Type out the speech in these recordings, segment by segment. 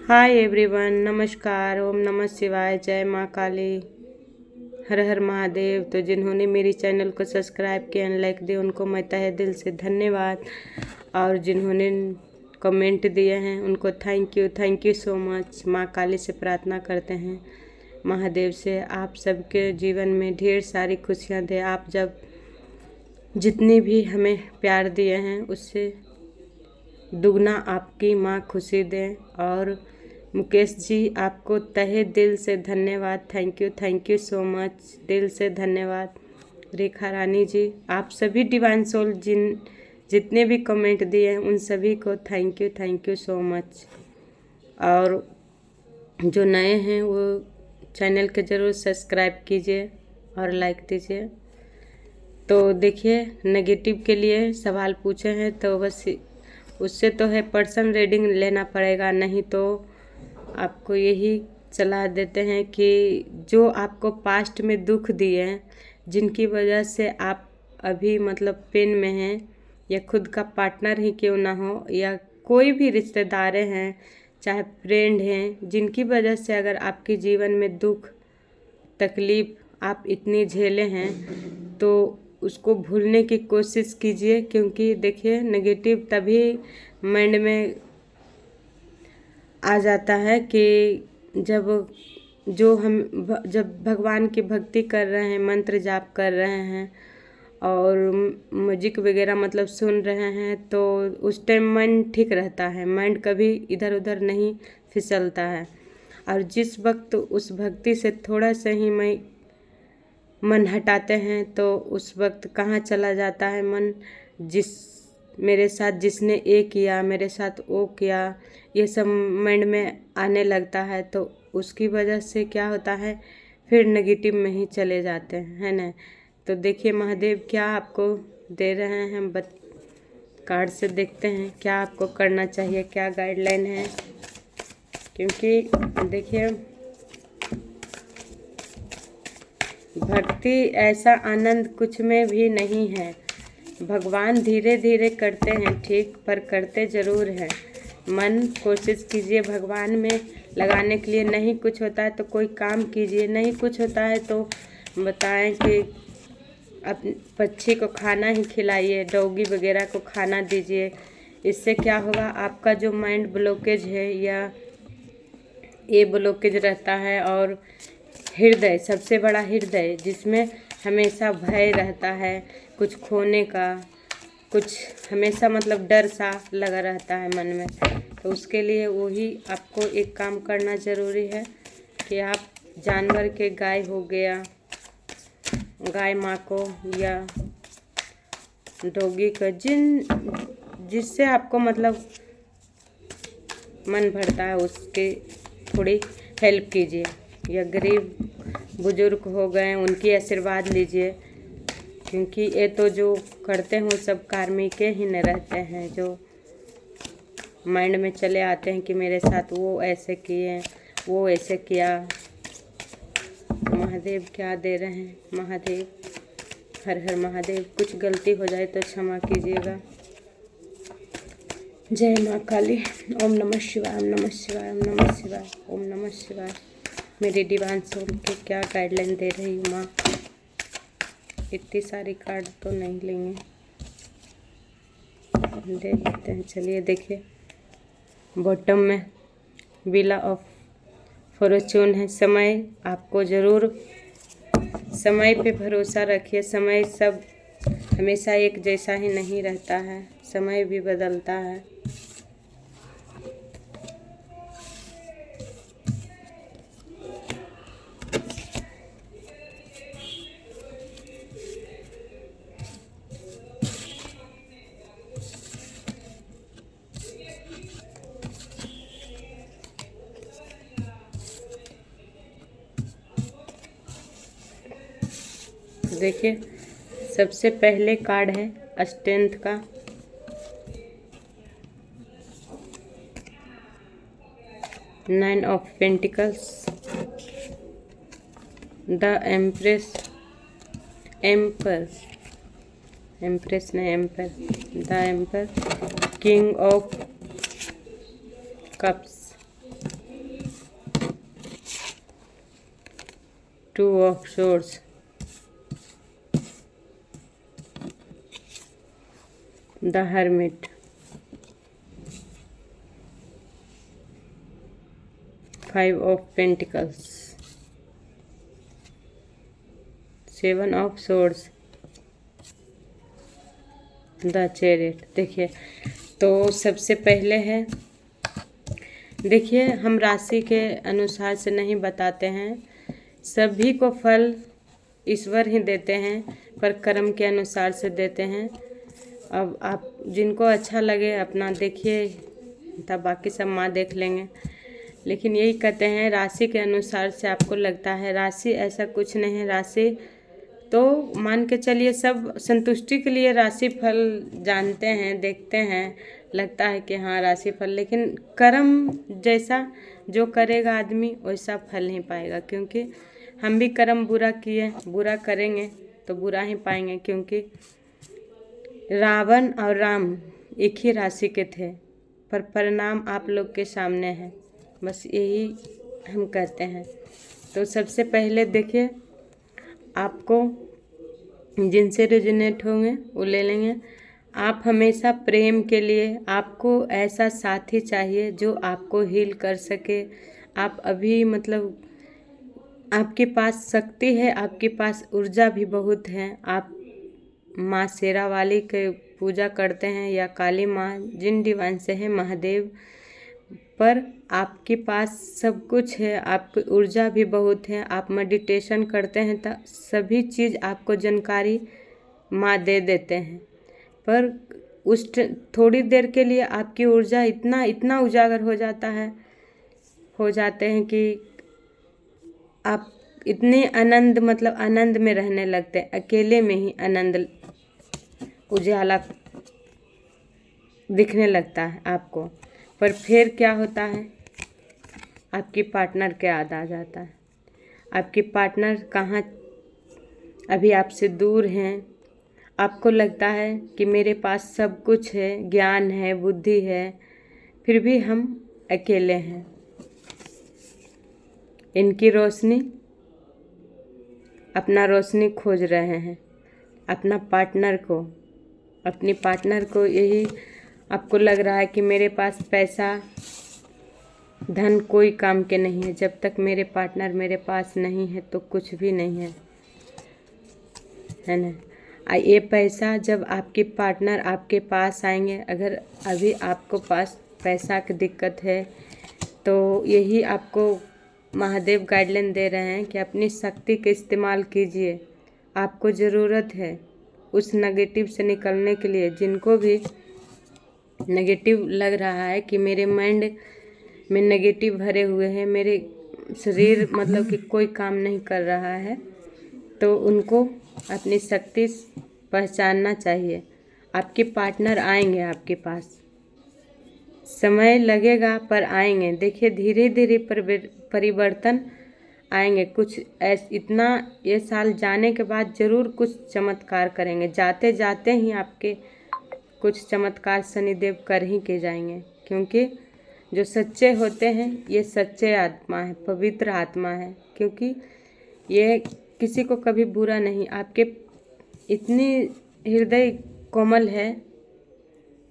Hi everyone, नमस्कार। ओम नमः शिवाय। जय माँ काली। हर हर महादेव। तो जिन्होंने मेरी चैनल को सब्सक्राइब किया एंड लाइक दिया उनको मैं तहे दिल से धन्यवाद, और जिन्होंने कमेंट दिए हैं उनको थैंक यू सो मच। माँ काली से प्रार्थना करते हैं महादेव से आप सबके जीवन में ढेर सारी खुशियाँ दे। आप जब जितनी भी हमें प्यार दिए हैं उससे दुगना आपकी माँ खुशी दें। और मुकेश जी, आपको तहे दिल से धन्यवाद। Thank you so much. दिल से धन्यवाद। रेखा रानी जी, आप सभी डिवाइन सोल जितने भी कमेंट दिए हैं उन सभी को थैंक यू सो मच। और जो नए हैं वो चैनल के ज़रूर सब्सक्राइब कीजिए और लाइक दीजिए। तो देखिए, नेगेटिव के लिए सवाल पूछे हैं तो बस उससे तो है पर्सन रीडिंग लेना पड़ेगा, नहीं तो आपको यही सलाह देते हैं कि जो आपको पास्ट में दुख दिए हैं, जिनकी वजह से आप अभी मतलब पेन में हैं, या खुद का पार्टनर ही क्यों ना हो या कोई भी रिश्तेदार हैं चाहे फ्रेंड हैं, जिनकी वजह से अगर आपके जीवन में दुख तकलीफ़ आप इतनी झेले हैं तो उसको भूलने की कोशिश कीजिए। क्योंकि देखिए, नेगेटिव तभी माइंड में आ जाता है कि जब जब भगवान की भक्ति कर रहे हैं, मंत्र जाप कर रहे हैं और म्यूजिक वगैरह मतलब सुन रहे हैं, तो उस टाइम मन ठीक रहता है, माइंड कभी इधर उधर नहीं फिसलता है। और जिस वक्त उस भक्ति से थोड़ा सा ही मन हटाते हैं तो उस वक्त कहाँ चला जाता है मन। मेरे साथ जिसने ए किया, मेरे साथ ओ किया, ये सब माइंड में आने लगता है, तो उसकी वजह से क्या होता है, फिर नेगेटिव में ही चले जाते हैं, है ना। तो देखिए महादेव क्या आपको दे रहे हैं, कार्ड से देखते हैं क्या आपको करना चाहिए, क्या गाइडलाइन है। क्योंकि देखिए, भक्ति ऐसा आनंद कुछ में भी नहीं है। भगवान धीरे धीरे करते हैं ठीक, पर करते ज़रूर हैं। मन कोशिश कीजिए भगवान में लगाने के लिए। नहीं कुछ होता है तो कोई काम कीजिए, नहीं कुछ होता है तो बताएं कि अपने पक्षी को खाना ही खिलाइए, डॉगी वगैरह को खाना दीजिए। इससे क्या होगा, आपका जो माइंड ब्लॉकेज है या ये ब्लॉकेज रहता है, और हृदय सबसे बड़ा हृदय जिसमें हमेशा भय रहता है, कुछ खोने का, कुछ हमेशा मतलब डर सा लगा रहता है मन में, तो उसके लिए वही आपको एक काम करना ज़रूरी है कि आप जानवर के, गाय हो गया, गाय माँ को या डॉगी को, जिससे आपको मतलब मन भरता है उसके थोड़ी हेल्प कीजिए। या गरीब बुजुर्ग हो गए उनकी आशीर्वाद लीजिए। क्योंकि ये तो जो करते हैं वो सब कार्मिक के ही न रहते हैं, जो माइंड में चले आते हैं कि मेरे साथ वो ऐसे किए, वो ऐसे किया। महादेव क्या दे रहे हैं, महादेव हर हर महादेव। कुछ गलती हो जाए तो क्षमा कीजिएगा। जय माँ काली। ओम नमः शिवाय, ओम नमः शिवाय, ओम नमः शिवाय, ओम नमः शिवाय। मेरी डिवाइन सोल के क्या गाइडलाइन दे रही हूँ माँ। इतनी सारी कार्ड तो नहीं लेंगे, दे देते हैं। चलिए देखिए, बॉटम में व्हील ऑफ फॉर्चून है। समय आपको ज़रूर समय पे भरोसा रखिए। समय सब हमेशा एक जैसा ही नहीं रहता है, समय भी बदलता है। देखिए, सबसे पहले कार्ड है स्ट्रेंथ का। Nine of pentacles, the empress, empress नहीं emperor, the emperor, king of cups, two of swords, the hermit, five of pentacles, seven of swords, the chariot. देखिए, तो सबसे पहले है, देखिए हम राशि के अनुसार से नहीं बताते हैं, सभी को फल ईश्वर ही देते हैं, पर कर्म के अनुसार से देते हैं। अब आप जिनको अच्छा लगे अपना देखिए, तब बाकी सब माँ देख लेंगे। लेकिन यही कहते हैं राशि के अनुसार से आपको लगता है, राशि ऐसा कुछ नहीं है। राशि तो मान के चलिए सब संतुष्टि के लिए राशि फल जानते हैं, देखते हैं, लगता है कि हाँ राशि फल, लेकिन कर्म जैसा जो करेगा आदमी वैसा फल नहीं पाएगा। क्योंकि हम भी कर्म बुरा किए, बुरा करेंगे तो बुरा ही पाएंगे। क्योंकि रावण और राम एक ही राशि के थे, पर परिणाम आप लोग के सामने है। बस यही हम कहते हैं। तो सबसे पहले देखिए, आपको जिनसे रेजोनेट होंगे वो ले लेंगे। आप हमेशा प्रेम के लिए, आपको ऐसा साथी चाहिए जो आपको हील कर सके। आप अभी मतलब आपके पास शक्ति है, आपके पास ऊर्जा भी बहुत है। आप माँ शेरा वाली के पूजा करते हैं या काली माँ, जिन डिवाइन से है, महादेव, पर आपके पास सब कुछ है, आपकी ऊर्जा भी बहुत है। आप मेडिटेशन करते हैं तो सभी चीज़ आपको जानकारी माँ दे देते हैं। पर उस थोड़ी देर के लिए आपकी ऊर्जा इतना उजागर हो जाते हैं कि आप इतने आनंद मतलब आनंद में रहने लगते हैं, अकेले में ही आनंद उजाला दिखने लगता है आपको। पर फिर क्या होता है, आपकी पार्टनर के याद आ जाता है। आपकी पार्टनर कहाँ अभी आपसे दूर हैं। आपको लगता है कि मेरे पास सब कुछ है, ज्ञान है, बुद्धि है, फिर भी हम अकेले हैं। इनकी रोशनी, अपना रोशनी खोज रहे हैं, अपना पार्टनर को, अपनी पार्टनर को। यही आपको लग रहा है कि मेरे पास पैसा धन कोई काम के नहीं है, जब तक मेरे पार्टनर मेरे पास नहीं है तो कुछ भी नहीं है ना। ये पैसा जब आपके पार्टनर आपके पास आएंगे, अगर अभी आपको पास पैसा की दिक्कत है तो यही आपको महादेव गाइडलाइन दे रहे हैं कि अपनी शक्ति का इस्तेमाल कीजिए। आपको ज़रूरत है उस नेगेटिव से निकलने के लिए। जिनको भी नेगेटिव लग रहा है कि मेरे माइंड में नेगेटिव भरे हुए हैं, मेरे शरीर मतलब कि कोई काम नहीं कर रहा है, तो उनको अपनी शक्ति पहचानना चाहिए। आपके पार्टनर आएंगे आपके पास, समय लगेगा पर आएंगे। देखिए धीरे धीरे परिवर्तन आएंगे। कुछ इतना ये साल जाने के बाद ज़रूर कुछ चमत्कार करेंगे। जाते जाते ही आपके कुछ चमत्कार शनिदेव कर ही के जाएंगे। क्योंकि जो सच्चे होते हैं ये सच्चे आत्मा है, पवित्र आत्मा है। क्योंकि ये किसी को कभी बुरा नहीं, आपके इतनी हृदय कोमल है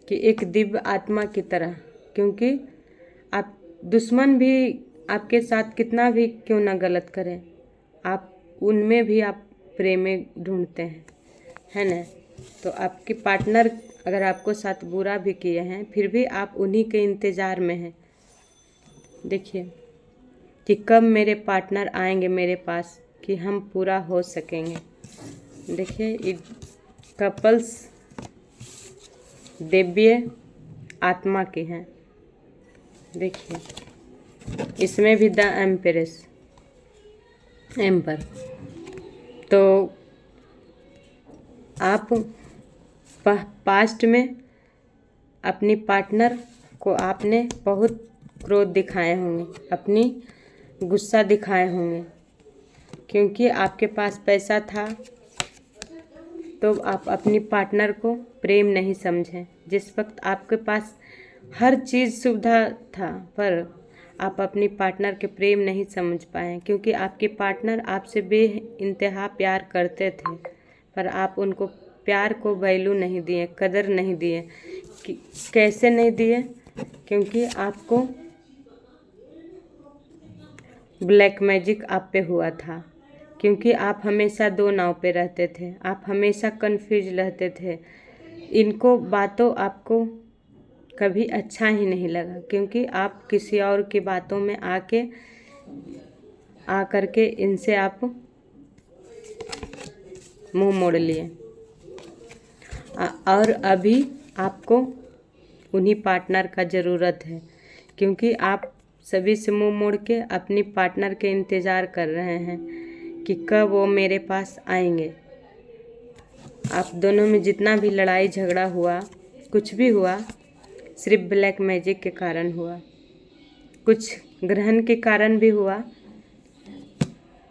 कि एक दिव्य आत्मा की तरह। क्योंकि आप दुश्मन भी आपके साथ कितना भी क्यों ना गलत करें, आप उनमें भी आप प्रेम ढूंढते हैं, है ना। तो आपके पार्टनर अगर आपको साथ बुरा भी किए हैं, फिर भी आप उन्हीं के इंतज़ार में हैं। देखिए कि कब मेरे पार्टनर आएंगे मेरे पास कि हम पूरा हो सकेंगे। देखिए कपल्स दिव्य आत्मा के हैं। देखिए इसमें भी द एम्पर। तो आप पास्ट में अपनी पार्टनर को आपने बहुत क्रोध दिखाए होंगे, अपनी गुस्सा दिखाए होंगे। क्योंकि आपके पास पैसा था तो आप अपनी पार्टनर को प्रेम नहीं समझें। जिस वक्त आपके पास हर चीज़ सुविधा था, पर आप अपनी पार्टनर के प्रेम नहीं समझ पाए, क्योंकि आपके पार्टनर आपसे बेइंतहा प्यार करते थे, पर आप उनको प्यार को वैल्यू नहीं दिए, कदर नहीं दिए। कैसे नहीं दिए? क्योंकि आपको ब्लैक मैजिक आप पे हुआ था, क्योंकि आप हमेशा दो नाव पे रहते थे, आप हमेशा कंफ्यूज रहते थे। इनको बातों आपको कभी अच्छा ही नहीं लगा, क्योंकि आप किसी और की बातों में आकर के इनसे आप मुंह मोड़ लिए। और अभी आपको उन्हीं पार्टनर का ज़रूरत है, क्योंकि आप सभी से मुंह मोड़ के अपनी पार्टनर के इंतज़ार कर रहे हैं कि कब वो मेरे पास आएंगे। आप दोनों में जितना भी लड़ाई झगड़ा हुआ, कुछ भी हुआ, सिर्फ ब्लैक मैजिक के कारण हुआ। कुछ ग्रहण के कारण भी हुआ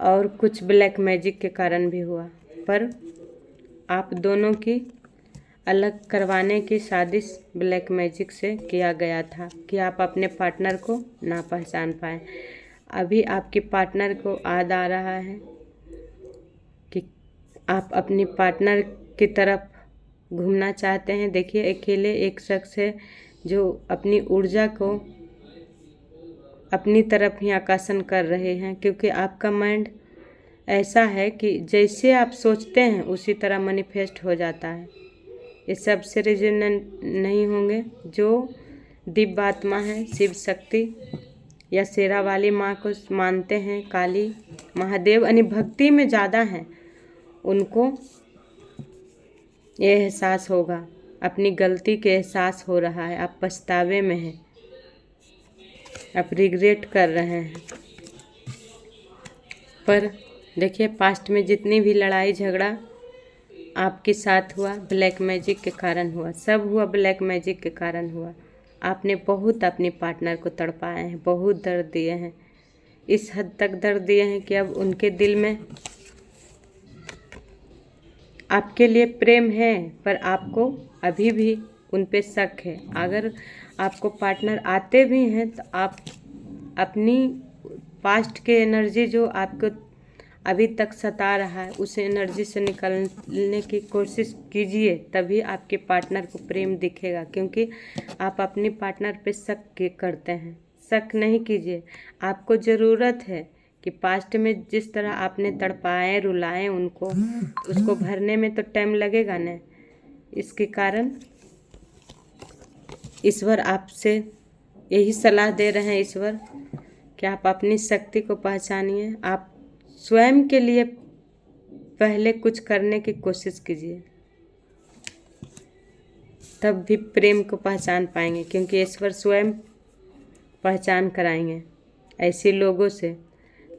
और कुछ ब्लैक मैजिक के कारण भी हुआ, पर आप दोनों की अलग करवाने की साजिश ब्लैक मैजिक से किया गया था कि आप अपने पार्टनर को ना पहचान पाए। अभी आपके पार्टनर को याद आ रहा है कि आप अपनी पार्टनर की तरफ घूमना चाहते हैं। देखिए, अकेले एक शख्स है जो अपनी ऊर्जा को अपनी तरफ ही आकर्षण कर रहे हैं, क्योंकि आपका माइंड ऐसा है कि जैसे आप सोचते हैं उसी तरह मैनिफेस्ट हो जाता है। ये सबसे रेजोनेंट नहीं होंगे। जो दिव्य आत्मा है, शिव शक्ति या शेरा वाली माँ को मानते हैं, काली, महादेव यानी भक्ति में ज़्यादा हैं, उनको ये एहसास होगा, अपनी गलती के एहसास हो रहा है, आप पछतावे में हैं, आप रिग्रेट कर रहे हैं। पर देखिए, पास्ट में जितनी भी लड़ाई झगड़ा आपके साथ हुआ, ब्लैक मैजिक के कारण हुआ, सब हुआ ब्लैक मैजिक के कारण हुआ। आपने बहुत अपने पार्टनर को तड़पाए हैं, बहुत दर्द दिए हैं, इस हद तक दर्द दिए हैं कि अब उनके दिल में आपके लिए प्रेम है, पर आपको अभी भी उन पे शक है। अगर आपको पार्टनर आते भी हैं तो आप अपनी पास्ट के एनर्जी जो आपको अभी तक सता रहा है, उस एनर्जी से निकलने की कोशिश कीजिए, तभी आपके पार्टनर को प्रेम दिखेगा। क्योंकि आप अपने पार्टनर पे शक करते हैं। शक नहीं कीजिए। आपको ज़रूरत है कि पास्ट में जिस तरह आपने तड़पाए रुलाए उनको, उसको भरने में तो टाइम लगेगा ना। इसके कारण ईश्वर आपसे यही सलाह दे रहे हैं, ईश्वर, कि आप अपनी शक्ति को पहचानिए। आप स्वयं के लिए पहले कुछ करने की कोशिश कीजिए, तब भी प्रेम को पहचान पाएंगे, क्योंकि ईश्वर स्वयं पहचान कराएंगे ऐसे लोगों से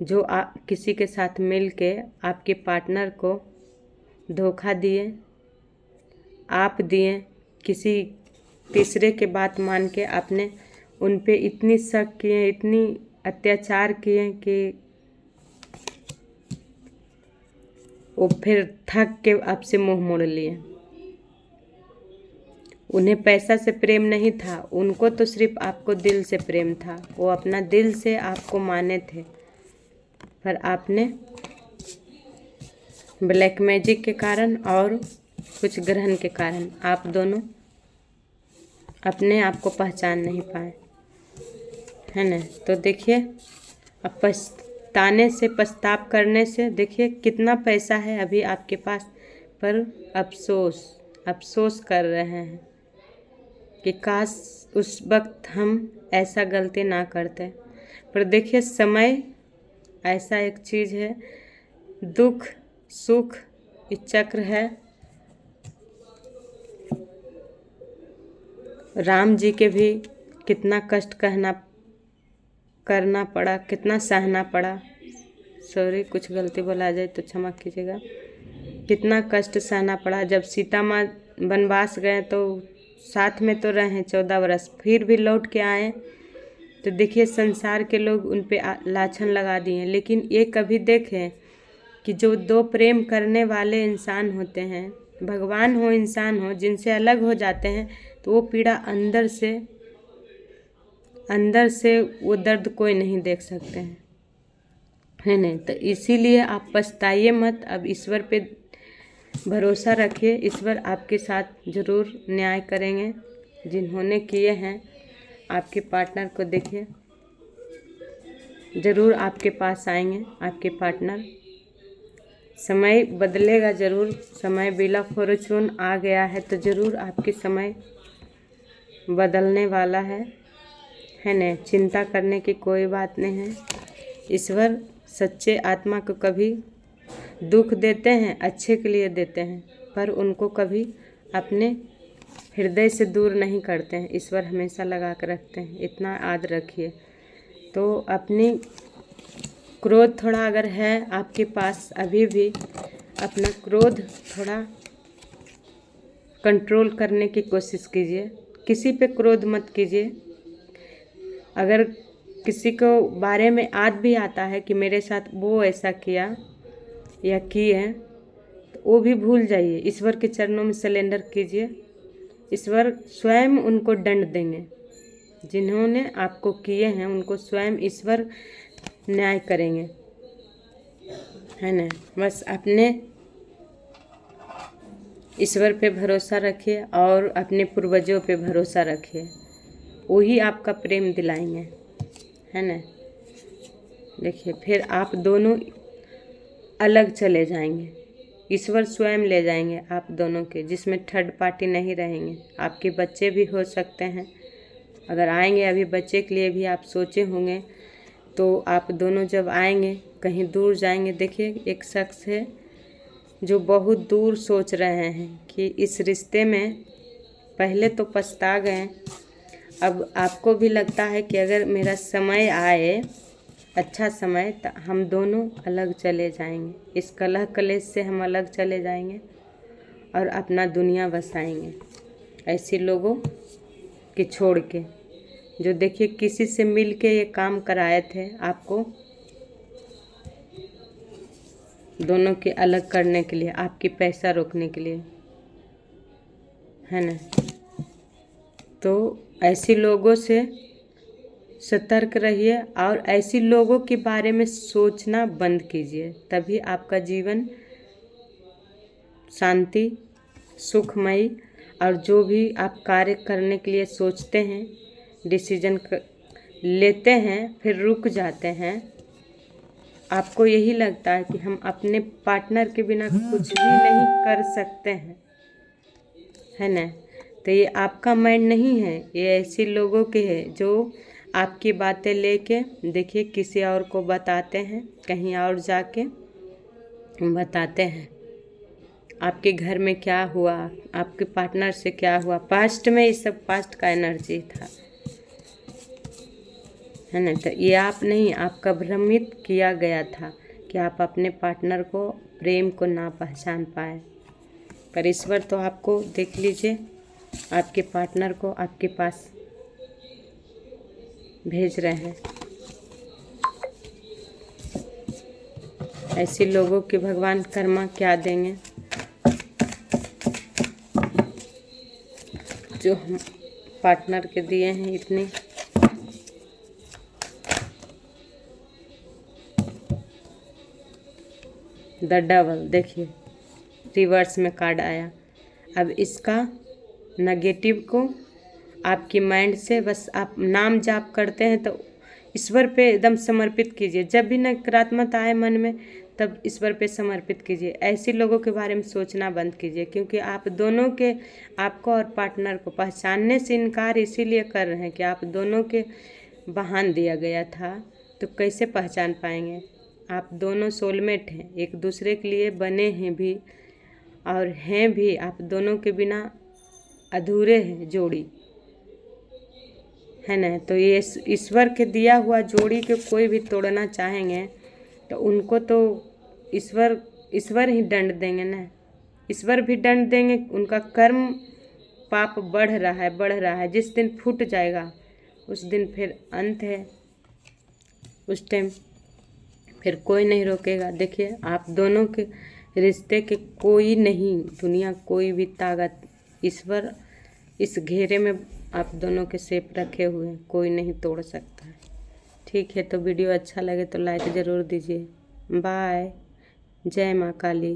जो किसी के साथ मिल के आपके पार्टनर को धोखा दिए, आप दिए, किसी तीसरे के बात मान के आपने उन पे इतनी शक किए, इतनी अत्याचार किए कि वो फिर थक के आपसे मुंह मोड़ लिए। उन्हें पैसा से प्रेम नहीं था, उनको तो सिर्फ आपको दिल से प्रेम था। वो अपना दिल से आपको माने थे, पर आपने ब्लैक मैजिक के कारण और कुछ ग्रहण के कारण आप दोनों अपने आप को पहचान नहीं पाए, है ना। तो देखिए, अब पछताने से, पछताव करने से, देखिए कितना पैसा है अभी आपके पास, पर अफसोस कर रहे हैं कि काश उस वक्त हम ऐसा गलती ना करते। पर देखिए, समय ऐसा एक चीज़ है, दुख सुख ये चक्र है। राम जी के भी कितना कष्ट करना पड़ा, कितना सहना पड़ा। सॉरी, कुछ गलती बोला जाए तो क्षमा कीजिएगा। कितना कष्ट सहना पड़ा। जब सीता माँ वनवास गए तो साथ में तो रहे 14 वर्ष, फिर भी लौट के आए तो देखिए संसार के लोग उन पे लाछन लगा दिए। लेकिन ये कभी देखें कि जो दो प्रेम करने वाले इंसान होते हैं, भगवान हो इंसान हो, जिनसे अलग हो जाते हैं तो वो पीड़ा अंदर से अंदर से वो दर्द कोई नहीं देख सकते हैं, है नहीं। तो इसीलिए आप पछताइए मत, अब ईश्वर पे भरोसा रखिए, ईश्वर आपके साथ ज़रूर न्याय करेंगे। जिन्होंने किए हैं आपके पार्टनर को देखिए, ज़रूर आपके पास आएंगे आपके पार्टनर। समय बदलेगा ज़रूर, समय व्हील ऑफ फॉर्चून आ गया है तो ज़रूर आपके समय बदलने वाला है न। चिंता करने की कोई बात नहीं है। ईश्वर सच्चे आत्मा को कभी दुख देते हैं, अच्छे के लिए देते हैं, पर उनको कभी अपने हृदय से दूर नहीं करते हैं। ईश्वर हमेशा लगा कर रखते हैं, इतना याद रखिए। तो अपनी क्रोध थोड़ा अगर है आपके पास अभी भी, अपना क्रोध थोड़ा कंट्रोल करने की कोशिश कीजिए। किसी पे क्रोध मत कीजिए। अगर किसी को बारे में याद भी आता है कि मेरे साथ वो ऐसा किया या किए, तो वो भी भूल जाइए। ईश्वर के चरणों में सरेंडर कीजिए। ईश्वर स्वयं उनको दंड देंगे, जिन्होंने आपको किए हैं उनको स्वयं ईश्वर न्याय करेंगे, है ना। बस अपने ईश्वर पे भरोसा रखिए और अपने पूर्वजों पे भरोसा रखिए, वही आपका प्रेम दिलाएंगे, है ना। देखिए फिर आप दोनों अलग चले जाएंगे, ईश्वर स्वयं ले जाएंगे आप दोनों के, जिसमें थर्ड पार्टी नहीं रहेंगे। आपके बच्चे भी हो सकते हैं, अगर आएंगे, अभी बच्चे के लिए भी आप सोचे होंगे, तो आप दोनों जब आएंगे कहीं दूर जाएंगे। देखिए एक शख्स है जो बहुत दूर सोच रहे हैं कि इस रिश्ते में, पहले तो पछता गए, अब आपको भी लगता है कि अगर मेरा समय आए, अच्छा समय, तो हम दोनों अलग चले जाएंगे, इस कलह कलेश से हम अलग चले जाएंगे और अपना दुनिया बसाएंगे ऐसे लोगों के छोड़ के, जो देखिए किसी से मिल के ये काम कराए थे आपको दोनों के अलग करने के लिए, आपकी पैसा रोकने के लिए, है ना। तो ऐसे लोगों से सतर्क रहिए और ऐसे लोगों के बारे में सोचना बंद कीजिए, तभी आपका जीवन शांति, सुखमयी, और जो भी आप कार्य करने के लिए सोचते हैं, डिसीजन लेते हैं, फिर रुक जाते हैं। आपको यही लगता है कि हम अपने पार्टनर के बिना कुछ भी नहीं कर सकते हैं, है ना। तो ये आपका माइंड नहीं है, ये ऐसे लोगों के हैं जो आपकी बातें लेके देखिए किसी और को बताते हैं, कहीं और जाके बताते हैं आपके घर में क्या हुआ, आपके पार्टनर से क्या हुआ। पास्ट में ये सब पास्ट का एनर्जी था, है ना। तो ये आप नहीं, आपका भ्रमित किया गया था कि आप अपने पार्टनर को, प्रेम को ना पहचान पाए। पर ईश्वर तो आपको, देख लीजिए, आपके पार्टनर को आपके पास भेज रहे हैं। ऐसे लोगों के भगवान कर्मा क्या देंगे जो हम पार्टनर के दिए हैं इतने। द डबल, देखिए रिवर्स में कार्ड आया। अब इसका नेगेटिव को आपकी माइंड से बस आप नाम जाप करते हैं तो ईश्वर पे एकदम समर्पित कीजिए। जब भी नकारात्मक आए मन में, तब ईश्वर पे समर्पित कीजिए। ऐसे लोगों के बारे में सोचना बंद कीजिए, क्योंकि आप दोनों के, आपको और पार्टनर को पहचानने से इनकार इसीलिए कर रहे हैं कि आप दोनों के बहान दिया गया था, तो कैसे पहचान पाएंगे। आप दोनों सोलमेट हैं, एक दूसरे के लिए बने हैं भी और हैं भी। आप दोनों के बिना अधूरे हैं जोड़ी, है ना। तो ये ईश्वर के दिया हुआ जोड़ी के कोई भी तोड़ना चाहेंगे तो उनको तो ईश्वर ही दंड देंगे ना। ईश्वर भी दंड देंगे, उनका कर्म पाप बढ़ रहा है। जिस दिन फूट जाएगा उस दिन फिर अंत है, उस टाइम फिर कोई नहीं रोकेगा। देखिए आप दोनों के रिश्ते के कोई नहीं, दुनिया कोई भी ताकत, ईश्वर इस घेरे में आप दोनों के शेप रखे हुए हैं, कोई नहीं तोड़ सकता है। ठीक है, तो वीडियो अच्छा लगे तो लाइक ज़रूर दीजिए। बाय। जय माँ काली।